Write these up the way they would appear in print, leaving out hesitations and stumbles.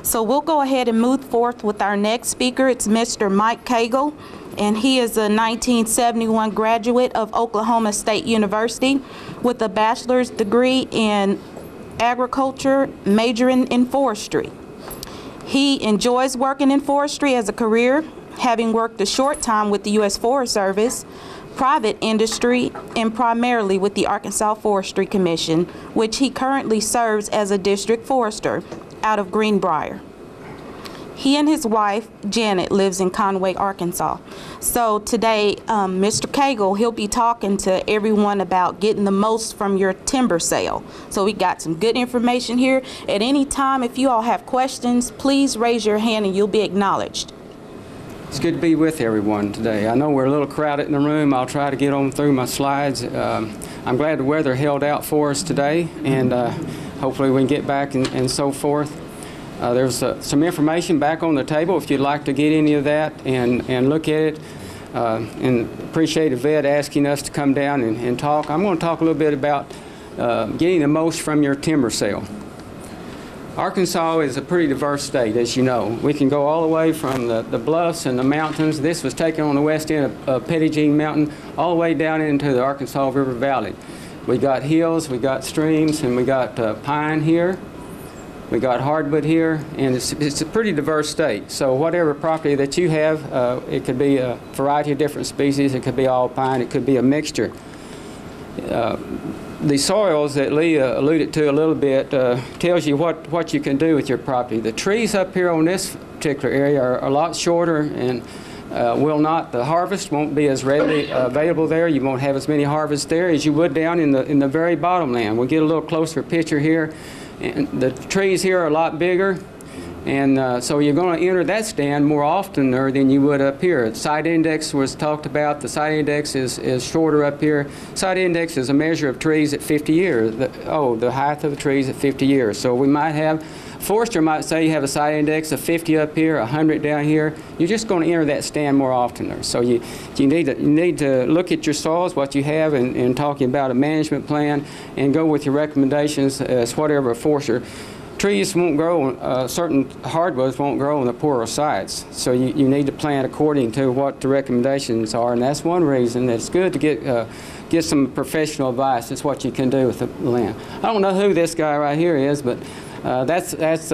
So we'll go ahead and move forth with our next speaker. It's Mr. Mike Cagle, and he is a 1971 graduate of Oklahoma State University with a bachelor's degree in agriculture, majoring in forestry. He enjoys working in forestry as a career, having worked a short time with the U.S. Forest Service, private industry, and primarily with the Arkansas Forestry Commission, which he currently serves as a district forester out of Greenbrier. He and his wife, Janet, lives in Conway, Arkansas. So today, Mr. Cagle, he'll be talking to everyone about getting the most from your timber sale. So we got some good information here. At any time, if you all have questions, please raise your hand and you'll be acknowledged. It's good to be with everyone today. I know we're a little crowded in the room. I'll try to get on through my slides. I'm glad the weather held out for us today, and hopefully we can get back and so forth. There's some information back on the table if you'd like to get any of that and look at it. And appreciate Yvette asking us to come down and talk. I'm going to talk a little bit about getting the most from your timber sale. Arkansas is a pretty diverse state, as you know. We can go all the way from the bluffs and the mountains. This was taken on the west end of Pettigene Mountain, all the way down into the Arkansas River Valley. We got hills, we got streams, and we got pine here. We got hardwood here, and it's a pretty diverse state. So whatever property that you have, it could be a variety of different species. It could be all pine. It could be a mixture. The soils that Lee alluded to a little bit tells you what you can do with your property. The trees up here on this particular area are a lot shorter and the harvest won't be as readily available there. You won't have as many harvests there as you would down in the very bottom land. We'll get a little closer picture here. And the trees here are a lot bigger. And so you're going to enter that stand more often than you would up here. The site index was talked about. The site index is shorter up here. Site index is a measure of trees at 50 years. The height of the trees at 50 years. So we might have, forester might say you have a site index of 50 up here, 100 down here. You're just going to enter that stand more often. So you need to look at your soils, what you have, and talking about a management plan, and go with your recommendations as whatever a forester. Trees won't grow, certain hardwoods won't grow on the poorer sites, so you need to plan according to what the recommendations are, and that's one reason that it's good to get some professional advice. It's what you can do with the land. I don't know who this guy right here is, but that's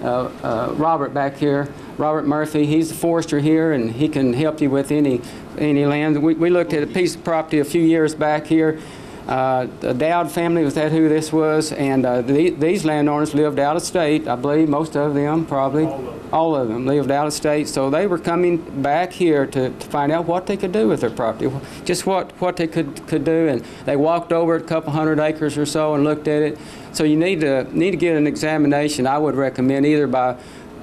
Robert back here, Robert Murphy. He's a forester here, and he can help you with any land. We looked at a piece of property a few years back here. The Dowd family, was that who this was? And these landowners lived out of state, I believe, most of them probably. All of them lived out of state, so they were coming back here to find out what they could do with their property, just what they could do. And they walked over a couple hundred acres or so and looked at it. So you need to get an examination. I would recommend either by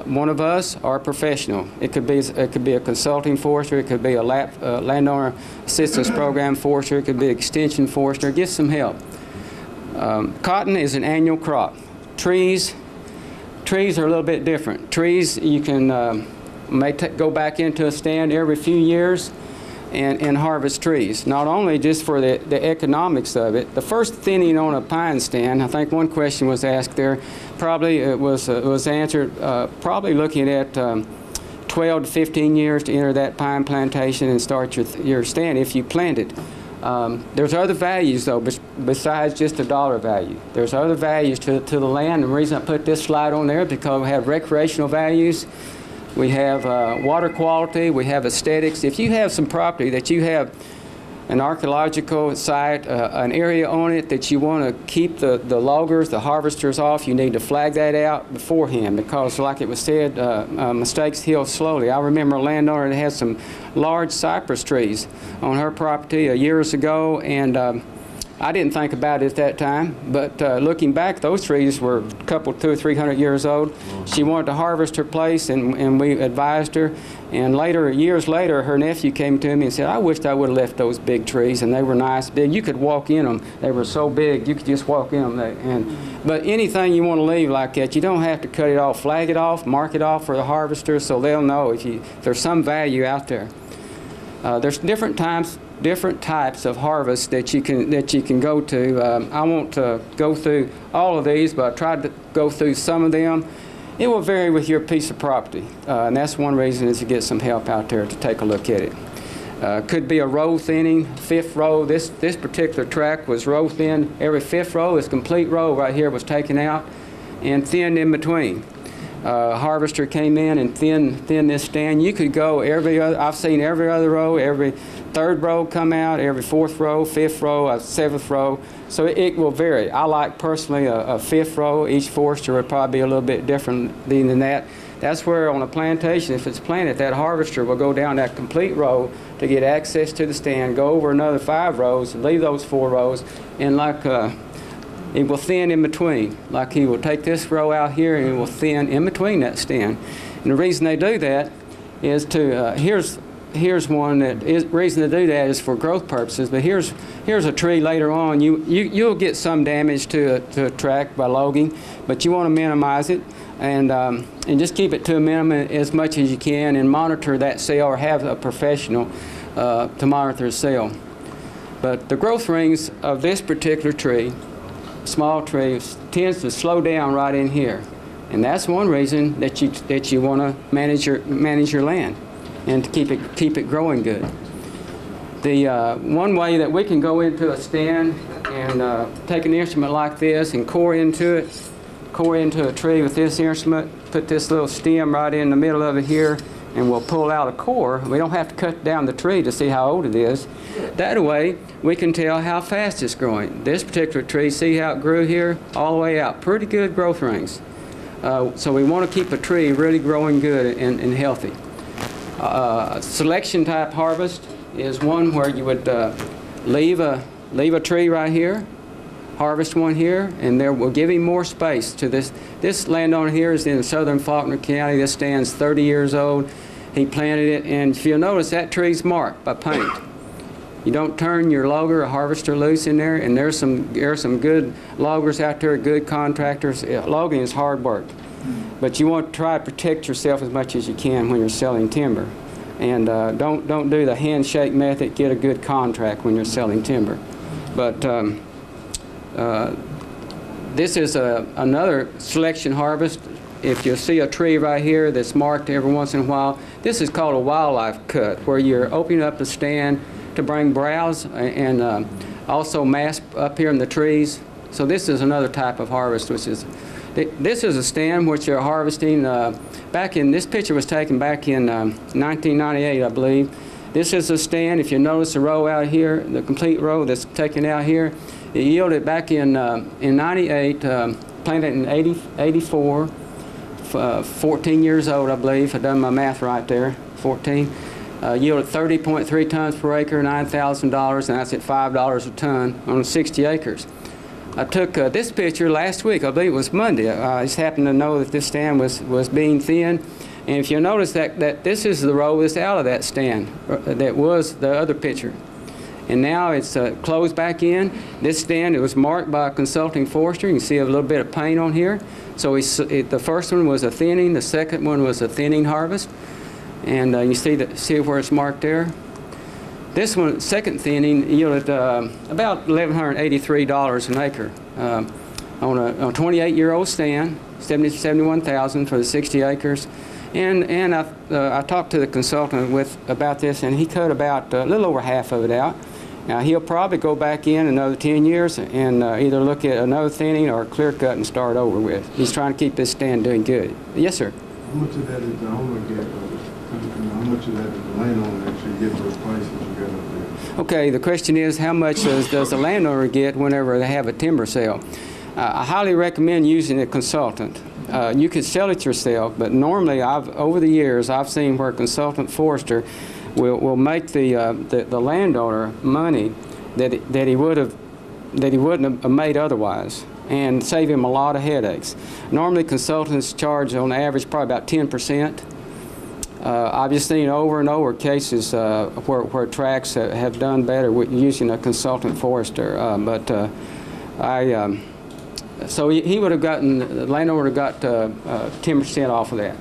one of us or a professional. It could be a consulting forester, it could be a landowner assistance program forester, it could be an extension forester. Get some help. Cotton is an annual crop. Trees are a little bit different. Trees you can go back into a stand every few years and harvest trees. Not only just for the economics of it. The first thinning on a pine stand, I think one question was asked there, probably it was answered probably looking at 12 to 15 years to enter that pine plantation and start your stand if you plant it. There's other values though besides just the dollar value. There's other values to the land. The reason I put this slide on there because we have recreational values. We have water quality, we have aesthetics. If you have some property that you have an archaeological site, an area on it that you want to keep the loggers, the harvesters off, you need to flag that out beforehand because like it was said, mistakes heal slowly. I remember a landowner that had some large cypress trees on her property years ago, and I didn't think about it at that time, but looking back, those trees were a couple, 200 or 300 years old. She wanted to harvest her place, and we advised her. And later, years later, her nephew came to me and said, I wished I would have left those big trees, and they were nice, big. You could walk in them. They were so big, you could just walk in them. But anything you want to leave like that, you don't have to cut it off. Flag it off, mark it off for the harvester so they'll know if there's some value out there. There's different types of harvests that you can go to. I won't go through all of these, but I tried to go through some of them. It will vary with your piece of property, and that's one reason is to get some help out there to take a look at it. Could be a row thinning, fifth row. This particular tract was row thin. Every fifth row, this complete row right here was taken out and thinned in between. Harvester came in and thinned this stand. You could go I've seen every other row, every third row come out, every fourth row, fifth row, seventh row. So it will vary. I like personally a fifth row. Each forester would probably be a little bit different than that. That's where on a plantation, if it's planted, that harvester will go down that complete row to get access to the stand, go over another 5 rows, leave those 4 rows, and like it will thin in between. Like he will take this row out here and it will thin in between that stand. And the reason they do that is to, here's one that is, reason to do that is for growth purposes, but here's a tree later on. You'll get some damage to a tract by logging, but you want to minimize it and just keep it to a minimum as much as you can and monitor that cell or have a professional to monitor the cell. But the growth rings of this particular tree, small tree, tends to slow down right in here, and that's one reason that you want to manage your land and to keep it growing good. The one way that we can go into a stand and take an instrument like this and core into a tree with this instrument, put this little stem right in the middle of it here, and we'll pull out a core. We don't have to cut down the tree to see how old it is. That way, we can tell how fast it's growing. This particular tree, see how it grew here? All the way out. Pretty good growth rings. So we want to keep a tree really growing good and healthy. Selection type harvest is one where you would leave a tree right here, harvest one here, and there will give him more space to this. This landowner here is in southern Faulkner County. This stand's 30 years old. He planted it, and if you'll notice, that tree's marked by paint. You don't turn your logger or harvester loose in there, and there's some good loggers out there, good contractors. Logging is hard work, but you want to try to protect yourself as much as you can when you're selling timber, and don't do the handshake method. Get a good contract when you're selling timber. But this is another selection harvest. If you see a tree right here that's marked every once in a while, this is called a wildlife cut, where you're opening up the stand to bring browse and also mass up here in the trees. So this is another type of harvest, which is, this is a stand which you're harvesting back in, this picture was taken back in 1998, I believe. This is a stand. If you notice the row out here, the complete row that's taken out here, it yielded back in 98, planted in 84, 14 years old, I believe. I've done my math right there, 14. Yielded 30.3 tons per acre, $9,000, and that's at $5 a ton on 60 acres. I took this picture last week, I believe it was Monday. I just happened to know that this stand was being thinned. And if you'll notice that this is the row that's out of that stand, that was the other picture. And now it's closed back in. This stand, it was marked by a consulting forester. You can see a little bit of paint on here. So the first one was a thinning, the second one was a thinning harvest. And you see where it's marked there. This one, second thinning, yielded about $1,183 an acre on a 28-year-old stand, $71,000 for the 60 acres. And I talked to the consultant about this, and he cut about a little over half of it out. Now he'll probably go back in another 10 years and either look at another thinning or clear cut and start over with. He's trying to keep this stand doing good. Yes, sir. How much of that is the owner get? How much of that is the landowner actually get those prices you got up there? Okay, the question is how much does the landowner get whenever they have a timber sale? I highly recommend using a consultant. You could sell it yourself, but normally over the years I've seen where a consultant forester will make the landowner money that he wouldn't have made otherwise, and save him a lot of headaches. Normally consultants charge on average probably about 10%. I've just seen over and over cases where tracts have done better with using a consultant forester, so he would have gotten, the landowner would have got 10% off of that,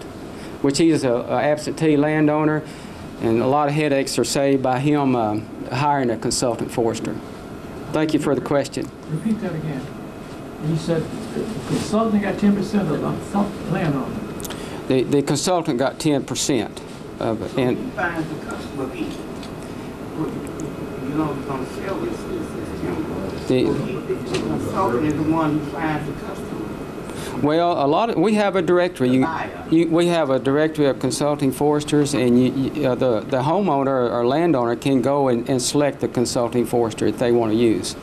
which he's an absentee landowner, and a lot of headaches are saved by him hiring a consultant forester. Thank you for the question. Repeat that again. You said the consultant got 10% of the landowner. The consultant got 10% of it. And Who finds the customer be? You know, going to sell this timber. The consultant is the one who finds the customer. well, we have a directory. We have a directory of consulting foresters, and the homeowner or landowner can go and select the consulting forester that they want to use.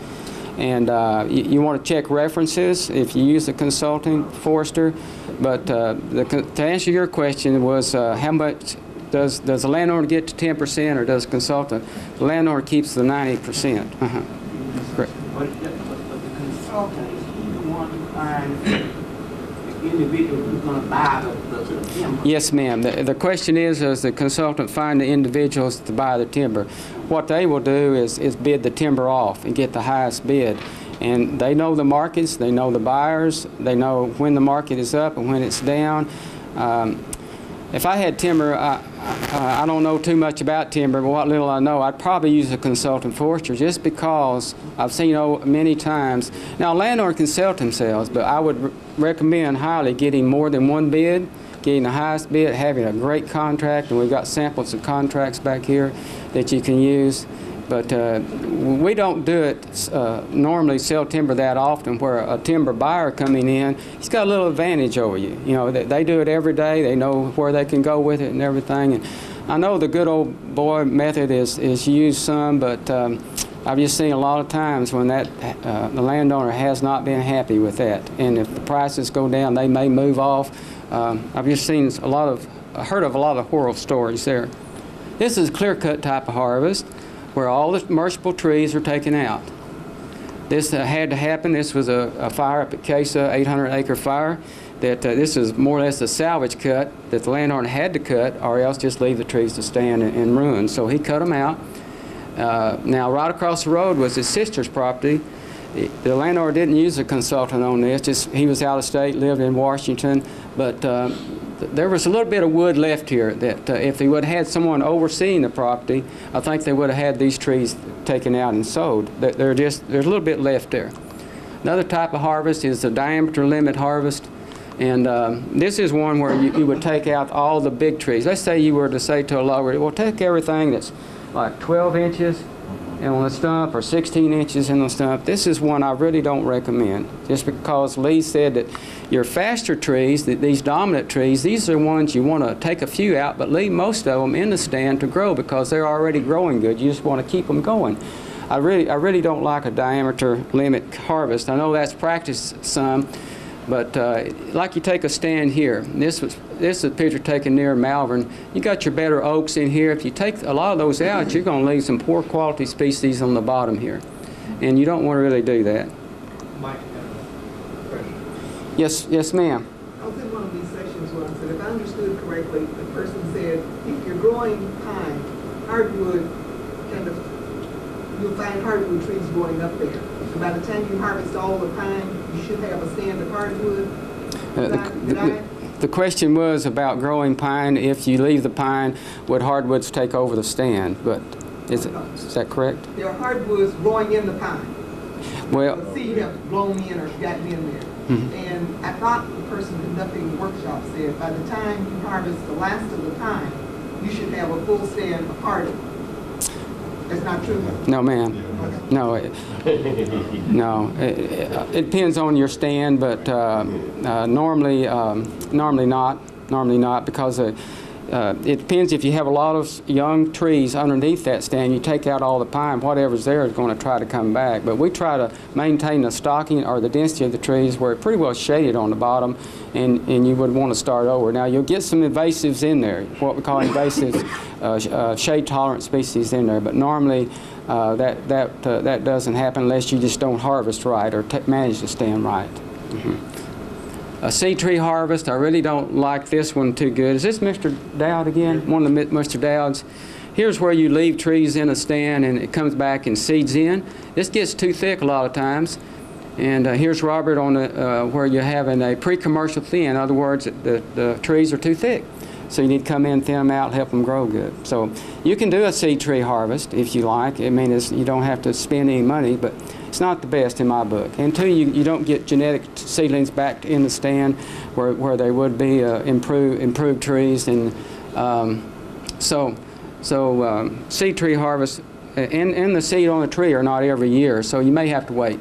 And you want to check references if you use a consulting forester. But to answer your question was how much does the landowner get to 10% or does the consultant? The landowner keeps the 90%. Correct. But the consultant is the one who finds the individual who's going to buy the timber. Yes, ma'am. The question is, does the consultant find the individuals to buy the timber? What they will do is bid the timber off and get the highest bid. And they know the markets, they know the buyers, they know when the market is up and when it's down. If I had timber, I don't know too much about timber, but what little I know, I'd probably use a consultant forester just because I've seen many times. Now, a landowner can sell themselves, but I would recommend highly getting more than one bid, getting the highest bid, having a great contract, and we've got samples of contracts back here that you can use. But we don't do it normally, sell timber that often, where a timber buyer coming in, he's got a little advantage over you. You know, they do it every day. They know where they can go with it and everything. And I know the good old boy method is used some, but I've just seen a lot of times when the landowner has not been happy with that. And if the prices go down, they may move off. I've just seen heard of a lot of horror stories there. This is a clear-cut type of harvest, where all the merciable trees are taken out. This had to happen. This was a fire up at Casa, 800-acre fire. This is more or less a salvage cut that the landowner had to cut, or else just leave the trees to stand and ruin. So he cut them out. Now, right across the road was his sister's property. The landowner didn't use a consultant on this. He was out of state, lived in Washington, but there was a little bit of wood left here that if he would have had someone overseeing the property, I think they would have had these trees taken out and sold. There's a little bit left there. Another type of harvest is the diameter limit harvest. And this is one where you would take out all the big trees. Let's say you were to say to a logger, well, take everything that's like 12 inches on the stump or 16 inches in the stump. This is one I really don't recommend, just because Lee said that your faster trees, these dominant trees, these are ones you want to take a few out, but leave most of them in the stand to grow because they're already growing good. You just want to keep them going. I really don't like a diameter limit harvest. I know that's practiced some, but like you take a stand here. This is a picture taken near Malvern. You got your better oaks in here. If you take a lot of those out, you're going to leave some poor quality species on the bottom here, and you don't want to really do that. Mike, Yes, ma'am. I was in one of these sessions where I said, if I understood correctly, the person said, if you're growing pine, hardwood, you'll find hardwood trees growing up there. And by the time you harvest all the pine, you should have a stand of hardwood. The question was about growing pine. If you leave the pine, would hardwoods take over the stand? But is that correct? There are hardwoods growing in the pine. Well, The seed have blown in or gotten in there. And I thought the person conducting the workshop said, by the time you harvest the last of the pine, you should have a full stand of hardwood. That's not true? No, ma'am. Okay. No, no. It depends on your stand, but normally not. Normally not, because it depends. If you have a lot of young trees underneath that stand, you take out all the pine, whatever's there is going to try to come back. But we try to maintain the stocking or the density of the trees where it's pretty well shaded on the bottom, and you would want to start over. Now, you'll get some invasives in there, what we call invasives, shade-tolerant species in there, but normally that doesn't happen unless you just don't harvest right or manage the stand right. A seed tree harvest, I really don't like this one too good. Is this Mr. Dowd again? One of the Mr. Dowds. Here's where you leave trees in a stand and it comes back and seeds in. This gets too thick a lot of times. And here's Robert on where you're having a pre-commercial thin. In other words, the trees are too thick. So you need to come in, thin them out, help them grow good. So you can do a seed tree harvest if you like. I mean, you don't have to spend any money, but it's not the best in my book. And two, you don't get genetic seedlings back in the stand where they would be improved trees. And seed tree harvest and the seed on the tree are not every year, so you may have to wait.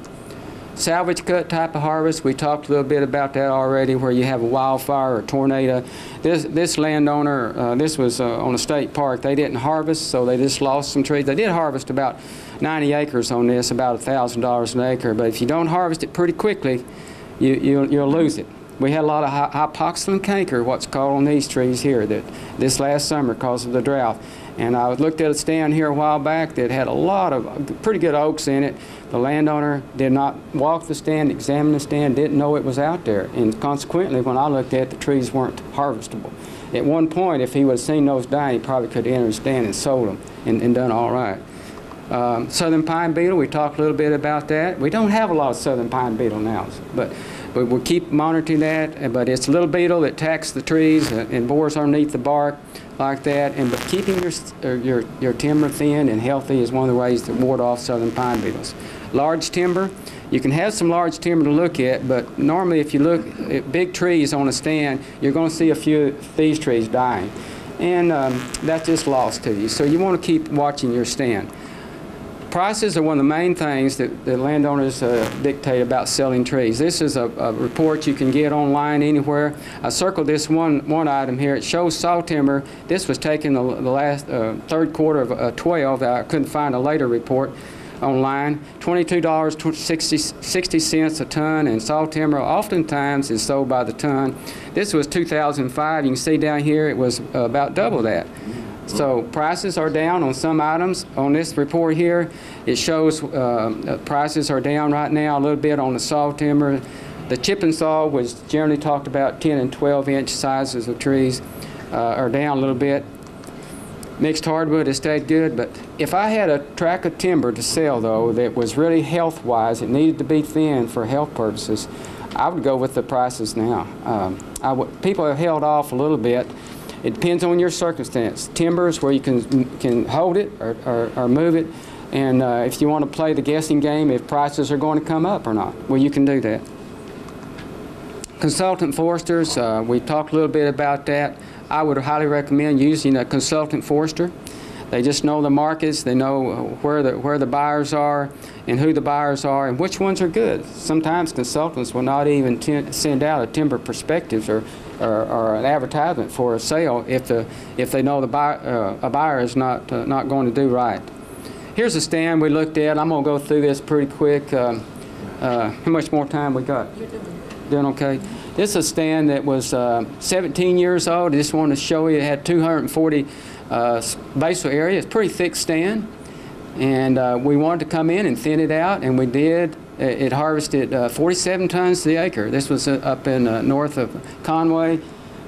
Salvage cut type of harvest, we talked a little bit about that already, where you have a wildfire or tornado. This landowner, this was on a state park, they didn't harvest, so they just lost some trees. They did harvest about 90 acres on this, about $1,000 an acre, but if you don't harvest it pretty quickly, you'll lose it. We had a lot of hypoxylon canker, what's called on these trees here, this last summer because of the drought. And I looked at a stand here a while back that had a lot of pretty good oaks in it. The landowner did not walk the stand, examine the stand, didn't know it was out there. And consequently, when I looked at it, the trees weren't harvestable. At one point, if he would have seen those dying, he probably could have entered the stand and sold them and done all right. Southern pine beetle, we talked a little bit about that. We don't have a lot of southern pine beetle now, but we'll keep monitoring that. But it's a little beetle that attacks the trees and bores underneath the bark like that. But keeping your timber thin and healthy is one of the ways to ward off southern pine beetles. Large timber, you can have some large timber to look at, but normally if you look at big trees on a stand, you're going to see a few of these trees dying. And that's just lost to you. So you want to keep watching your stand. Prices are one of the main things that the landowners dictate about selling trees. This is a report you can get online anywhere. I circled this one item here. It shows saw timber. This was taken the last third quarter of 12. I couldn't find a later report online. $22.60 a ton, and saw timber oftentimes is sold by the ton. This was 2005. You can see down here it was about double that. So prices are down on some items. On this report here, it shows prices are down right now a little bit on the saw timber. The chip and saw was generally talked about 10 and 12 inch sizes of trees are down a little bit. Mixed hardwood has stayed good, but if I had a tract of timber to sell though that was really health-wise, it needed to be thin for health purposes, I would go with the prices now. People have held off a little bit. It depends on your circumstance. Timbers where you can hold it or move it, and if you want to play the guessing game if prices are going to come up or not, well, you can do that. Consultant foresters, we talked a little bit about that. I would highly recommend using a consultant forester. They just know the markets, they know where the buyers are and who the buyers are and which ones are good. Sometimes consultants will not even send out a timber perspectives or an advertisement for a sale if they know a buyer is not going to do right. Here's a stand we looked at. I'm going to go through this pretty quick. How much more time we got? Doing okay? This is a stand that was 17 years old. I just wanted to show you it had 240 basal area. It's a pretty thick stand, and we wanted to come in and thin it out, and we did. It harvested 47 tons to the acre. This was up in north of Conway.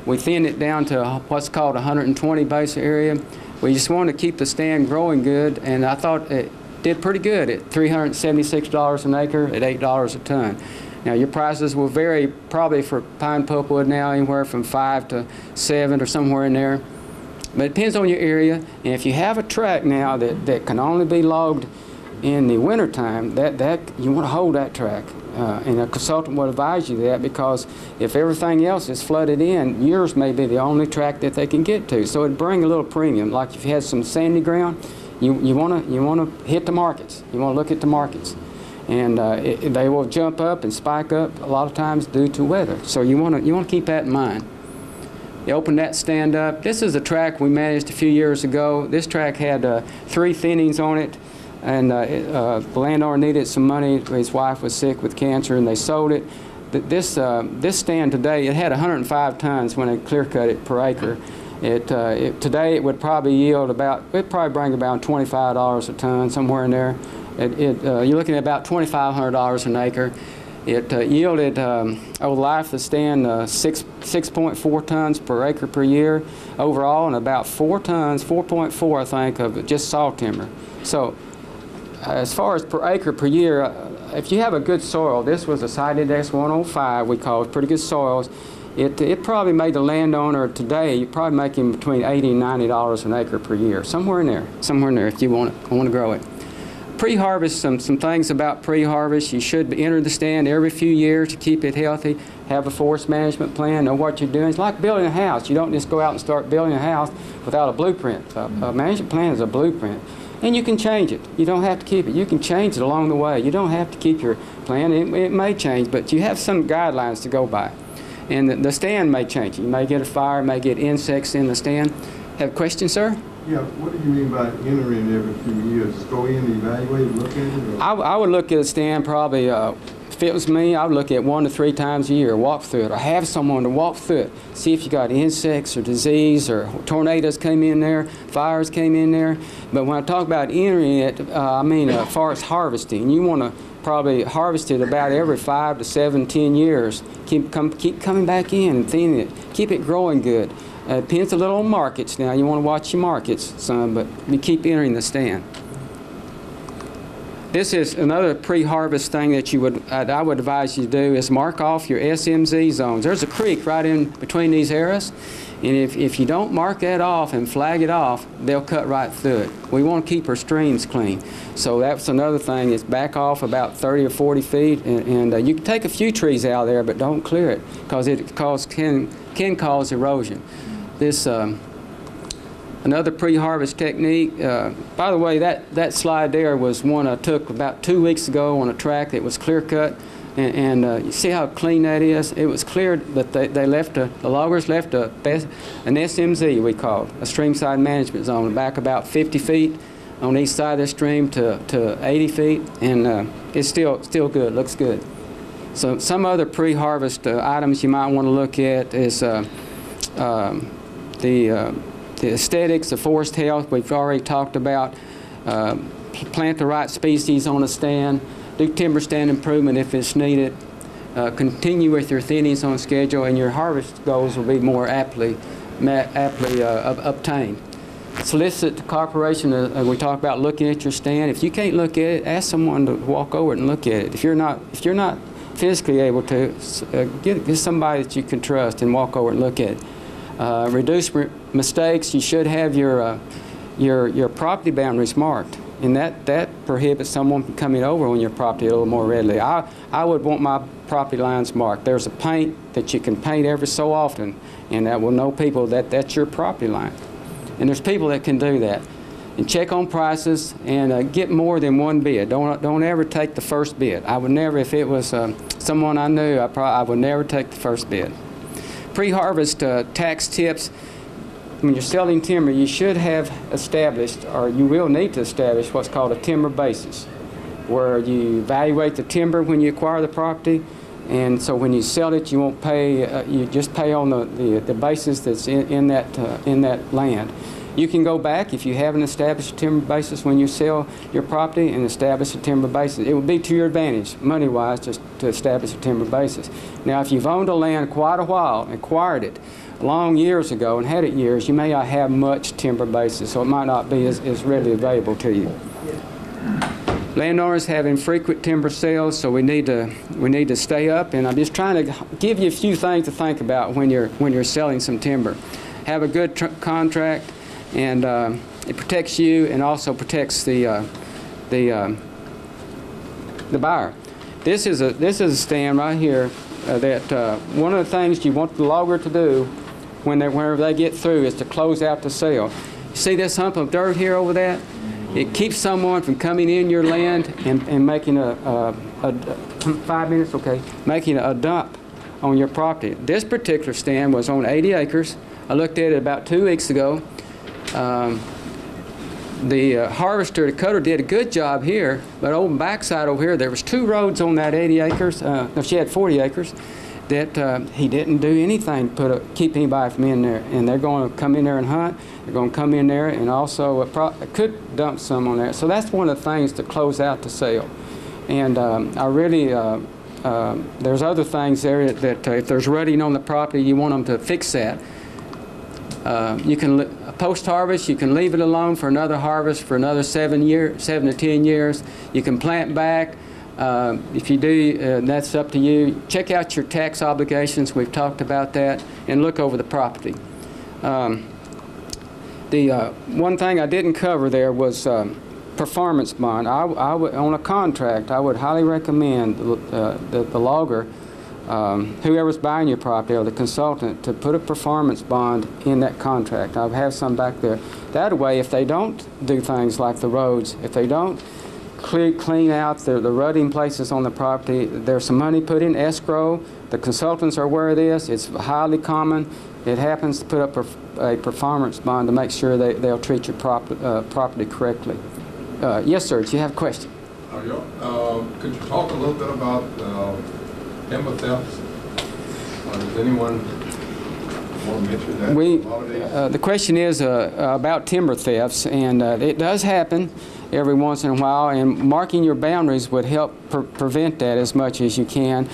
We thinned it down to what's called 120 basal area. We just wanted to keep the stand growing good, and I thought it did pretty good at $376 an acre at $8 a ton. Now your prices will vary probably for pine pulpwood now anywhere from 5 to 7 or somewhere in there. But it depends on your area, and if you have a tract now that can only be logged in the wintertime, that you want to hold that tract. And a consultant will advise you that, because if everything else is flooded in, yours may be the only tract that they can get to. So it'd bring a little premium. Like if you had some sandy ground, you want to hit the markets. You want to look at the markets. And they will jump up and spike up a lot of times due to weather. So you want to keep that in mind. You open that stand up. This is a tract we managed a few years ago. This tract had 3 thinnings on it, and the landowner needed some money. His wife was sick with cancer, and they sold it. This stand today, it had 105 tons when they clear cut it per acre. Today it would probably yield it'd probably bring about $25 a ton, somewhere in there. You're looking at about $2,500 an acre. It yielded, over the life of the stand, 6.4 tons per acre per year overall, and about 4 tons, 4.4 I think, of just saw timber. So as far as per acre per year, if you have a good soil, this was a site index 105 we call it, pretty good soils. it probably made the landowner today, you probably make him between $80 and $90 an acre per year, somewhere in there if you want to grow it. Pre-harvest, some things about pre-harvest. You should enter the stand every few years to keep it healthy. Have a forest management plan, know what you're doing. It's like building a house. You don't just go out and start building a house without a blueprint. A management plan is a blueprint. And you can change it. You don't have to keep it. You can change it along the way. You don't have to keep your plan. It may change, but you have some guidelines to go by. And the stand may change. You may get a fire, may get insects in the stand. Have a question, sir? Yeah, what do you mean by entering every few years? Just go in, evaluate, look at it? Or? I would look at a stand probably, if it was me, I would look at 1 to 3 times a year, walk through it, or have someone to walk through it, see if you got insects or disease or tornadoes came in there, fires came in there. But when I talk about entering it, I mean as far as harvesting, you want to probably harvest it about every 5 to 7, 10 years. Keep coming back in and thinning it, keep it growing good. Depends a little on markets now. You want to watch your markets some, but you keep entering the stand. This is another pre-harvest thing that I would advise you to do is mark off your SMZ zones. There's a creek right in between these areas, and if you don't mark that off and flag it off, they'll cut right through it. We want to keep our streams clean. So that's another thing is back off about 30 or 40 feet, and you can take a few trees out there, but don't clear it because it can cause erosion. This another pre-harvest technique. By the way, that slide there was one I took about 2 weeks ago on a track that was clear cut, and you see how clean that is. It was cleared, but the loggers left an SMZ, we call it, a streamside management zone, back about 50 feet on each side of the stream to 80 feet, and it's still good, looks good. So some other pre-harvest items you might want to look at is the aesthetics, the forest health, we've already talked about. Plant the right species on a stand. Do timber stand improvement if it's needed. Continue with your thinnings on schedule, and your harvest goals will be more aptly obtained. Solicit the cooperation. We talk about looking at your stand. If you can't look at it, ask someone to walk over and look at it. If you're not physically able to, get somebody that you can trust and walk over and look at it. Reduce mistakes. You should have your property boundaries marked, and that prohibits someone from coming over on your property a little more readily. I would want my property lines marked. There's a paint that you can paint every so often, and that will know people that that's your property line. And there's people that can do that. And check on prices and get more than one bid. Don't ever take the first bid. I would never, if it was someone I knew, I would never take the first bid. Pre-harvest tax tips. When you're selling timber, you should have established, or you will need to establish, what's called a timber basis, where you evaluate the timber when you acquire the property, and so when you sell it, you won't pay. You just pay on the basis that's in that land. You can go back if you haven't established a timber basis when you sell your property and establish a timber basis. It would be to your advantage, money-wise, just to establish a timber basis. Now, if you've owned a land quite a while and acquired it long years ago and had it years, you may not have much timber basis, so it might not be as readily available to you. Landowners have infrequent timber sales, so we need to stay up. And I'm just trying to give you a few things to think about when you're selling some timber. Have a good contract. And it protects you and also protects the buyer. This is a stand right here that one of the things you want the logger to do whenever they get through is to close out the sale. You see this hump of dirt here over that? It keeps someone from coming in your land and making 5 minutes, okay, making a dump on your property. This particular stand was on 80 acres. I looked at it about 2 weeks ago. The harvester, the cutter, did a good job here, but over the backside over here, there was 2 roads on that 80 acres. No, she had 40 acres. That he didn't do anything to keep anybody from in there, and they're going to come in there and hunt. They're going to come in there and also could dump some on there. So that's one of the things to close out the sale. And I really there's other things there that if there's rutting on the property, you want them to fix that. You can post-harvest, you can leave it alone for another harvest for another 7 to 10 years. You can plant back. If you do, that's up to you. Check out your tax obligations. We've talked about that, and look over the property. The one thing I didn't cover there was performance bond. On a contract, I would highly recommend the logger, whoever's buying your property or the consultant, to put a performance bond in that contract. I have some back there. That way, if they don't do things like the roads, if they don't clean out the rutting places on the property, there's some money put in escrow. The consultants are aware of this. It's highly common. It happens to put up a performance bond to make sure they'll treat your property correctly. Yes, sir. Do you have a question? Could you talk a little bit about timber thefts? Does anyone want to mention that? The question is about timber thefts, and it does happen every once in a while, and marking your boundaries would help prevent that as much as you can.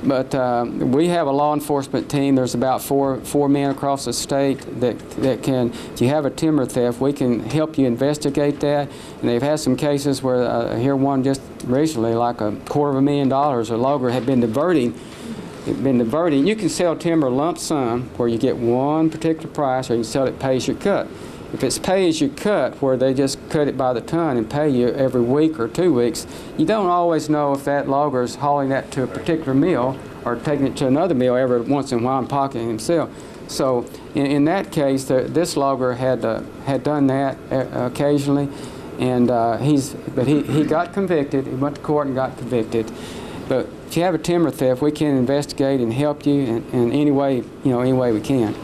But we have a law enforcement team. There's about four men across the state that can, if you have a timber theft, we can help you investigate that. And they've had some cases where, I hear one just recently, like $250,000, a logger had been diverting. You can sell timber lump sum where you get one particular price, or you can sell it pay as you cut. If it's pay as you cut, where they just cut it by the ton and pay you every week or 2 weeks, you don't always know if that logger is hauling that to a particular mill or taking it to another mill every once in a while and pocketing himself. So in that case, this logger had done that occasionally, and he got convicted. He went to court and got convicted. But if you have a timber theft, we can investigate and help you in any way, any way we can.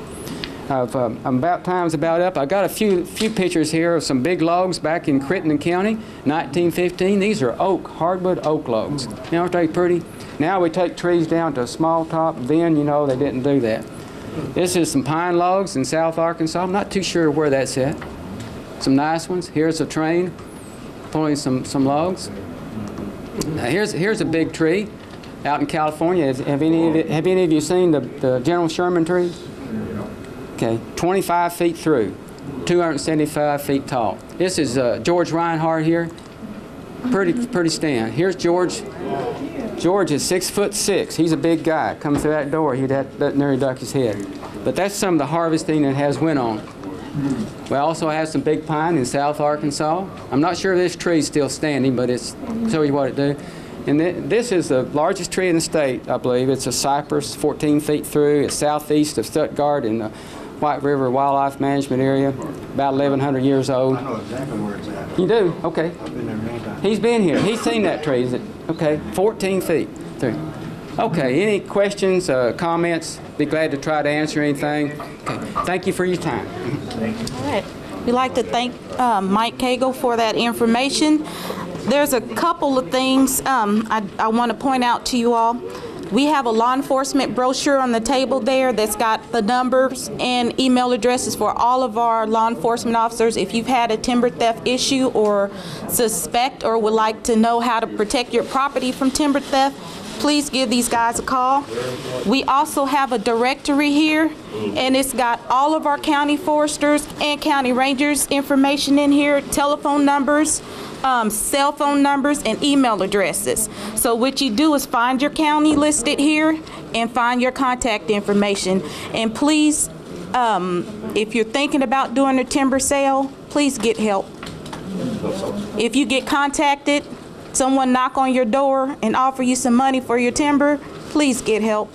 Time's about up. I got a few pictures here of some big logs back in Crittenden County, 1915. These are hardwood oak logs. Now, aren't they pretty? Now we take trees down to a small top. Then, they didn't do that. This is some pine logs in South Arkansas. I'm not too sure where that's at. Some nice ones. Here's a train pulling some logs. Now, here's a big tree out in California. Have any of you seen the General Sherman trees? Okay, 25 feet through, 275 feet tall. This is George Reinhardt here. Pretty stand. Here's George. George is 6'6". He's a big guy. Coming through that door, he'd have to nearly duck his head. But that's some of the harvesting that has went on. We also have some big pine in South Arkansas. I'm not sure this tree's still standing, but I'll show you what it do. And this is the largest tree in the state, I believe. It's a cypress, 14 feet through. It's southeast of Stuttgart in the White River Wildlife Management Area, about 1,100 years old. I know exactly where it's at. You do? Okay. I've been there many times. He's been here. He's seen that tree. Is it? Okay, 14 feet through. Okay, any questions, comments? Be glad to try to answer anything. Okay. Thank you for your time. All right. We'd like to thank Mike Cagle for that information. There's a couple of things I want to point out to you all. We have a law enforcement brochure on the table there that's got the numbers and email addresses for all of our law enforcement officers. If you've had a timber theft issue or suspect or would like to know how to protect your property from timber theft, please give these guys a call. We also have a directory here, and it's got all of our county foresters and county rangers information in here, telephone numbers, cell phone numbers, and email addresses. So what you do is find your county listed here and find your contact information. And please, if you're thinking about doing a timber sale, please get help. If you get contacted, someone knock on your door and offer you some money for your timber, please get help.